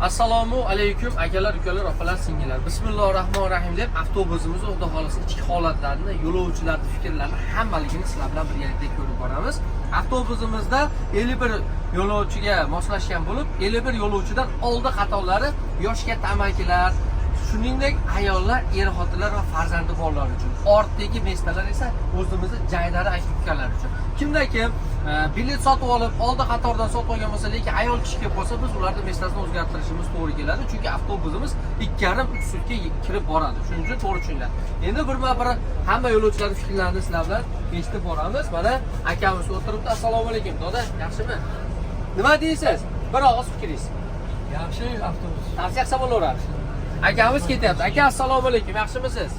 Assalomu alaykum akalar, ukalar, opalar, singillar. Bismillahirrohmanirrohim deb avtobusimizni xudo xolasa ichki holatlarini, yo'lovchilarning fikrlarini hammaligini sizlar bilan birgalikda ko'rib boramiz. Avtobusimizda 51 yo'lovchiga moslashgan bo'lib, 51 yo'lovchidan oldi qatorlari yosh katta amakilar, shuningdek ayollar, er-xotinlar va farzandi borlar uchun. Ortdagi mestalar esa o'zimizning jaydari aka-ukalar uchun. Kimda kim bilet sotib olib, oldi qatordan sotib olgan bo'lsa, lekin ayol kishi kelib qolsa, biz ularning mestasini o'zgartirishimiz to'g'ri keladi. Chunki avtobusimiz 2,5-3 sutka kirib boradi. Shuning uchun to'g'ri tushuninglar. Endi bir hamma yo'lovchilarning fikrlarini sizlar bilan eshitib boramiz. Mana akamiz o'tiribdi. Assalomu alaykum, doda, yaxshimi? Nima deysiz? Bir og'iz fikringiz. Yaxshi avtobus. Tavsiya qilsa bo'laveradi. Akamiz ketyapti. Aka, assalomu alaykum, yaxshimisiz?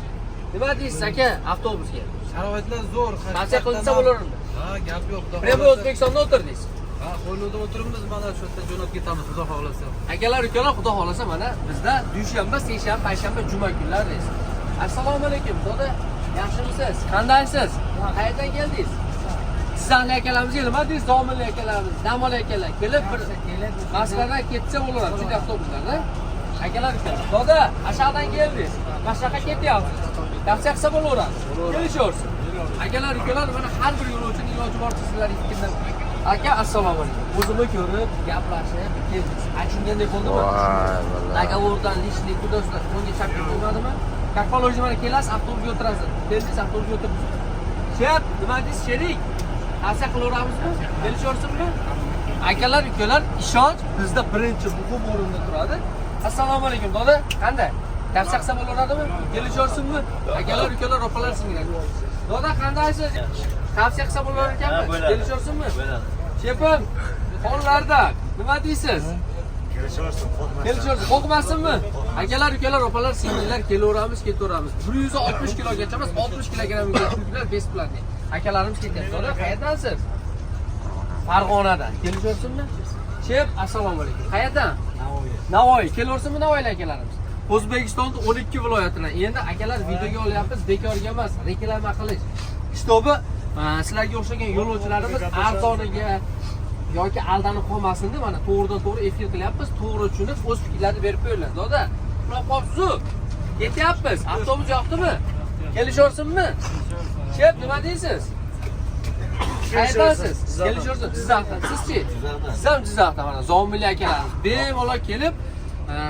Nima deysiz aka avtobusga? Sharoitlar zo'r. Tavsiya qilinsa bo'laveradi. Ha, gap yo'q. Prema O'zbekistonda o'tirdingiz. Ha, qo'lida o'tiribmiz, mana shu yerda jo'nab ketamiz, xudo xolasa. Akalar, ukalar, xudo xolasa mana bizda dushanba, seshanba, payshanba, juma kunlari reys. Assalomu alaykum, doda, yaxshimisiz? Qandaysiz? Qayerdan keldingiz? Sizlarning akalarimizga nima deysiz? Zominli akalarimiz, Damol akalar kelib bir Moskvadan ketsa bo'laveradi, shu avtobuslarda. Akalar, ukalar, doda, aşağıdan keldingiz. Boshqa ketyapsiz. Tavsiya qilsa bo'laveradi. Kelishaversin. Akalar, ukalar, mana har bir yo'lovchining iloji boricha sizlarning fikrdan. Aka, assalomu alaykum. O'zimni ko'rib, gaplashib keldik. Achunganday bo'ldimi? Договорdan lishni kudoslar o'nga chaqirib qo'ymadimi? Как положено, mana kelasiz, avtobusga o'tirasiz. Keldingiz, avtobusga o'tiribsiz. Shep, nima deysiz, sherik? Tavsiya qilaveramizmi? Kelishaversinmi? Akalar, ukalar, ishonch bizda birinchi muhim o'rinda turadi. Assalomu alaykum, doda. Qanday? Tavsiya qilsa bo'laveradimi? Kelishaversinmi? Akalar, ukalar, opalar, singillar. Doda, qandaysiz? Tavsiya qilsa bo'lar ekanmi? Kelishaversinmi? Shepim, qo'llarda nima deysiz? Kelishaversin, qo'rqmasinmi? Akalar, ukalar, opalar, singillar, kelaveramiz, ketaveramiz. 160 kilogacha emas, 60 kilogrammga yuklar besplatniy. Akalarimiz ketyapti. Doda, qayerdansiz? Farg'onadan. Kelishaversinmi? Shep, assalomu alaykum. Qayerdan? Navoiy. Kelaversinmi Navoiy akalarimiz? O'zbekistonning 12 viloyatidan. Endi akalar videoga olyapmiz, bekorga emas, reklama qilish. Kitobi sizlarga o'xshagan yo'lovchilarimiz arzoniga yoki aldanib qolmasin deb mana to'g'ridan-to'g'ri efir qilyapmiz. To'g'ri tushunib, o'z fikrlarini berib qo'yinglar. Doda, quloq qopsiz. Ketyapmiz. Avtobus yoqdimi? Kelishaversinmi? Shep, nima deysiz? Qayerdansiz? Kelishaversin. Jizzaxdan. Sizchi? Siz ham Jizzaxdan mana Zominli akalarimiz bemalol kelib,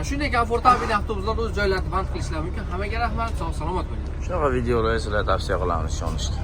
shunday komfortabil avtobuslarda o'z joylarini band qilishlari mumkin. Hammaga rahmat, sog' salomat bo'ling. Shunaqa videolar sizlarga tavsiya qilamiz, ishonishga.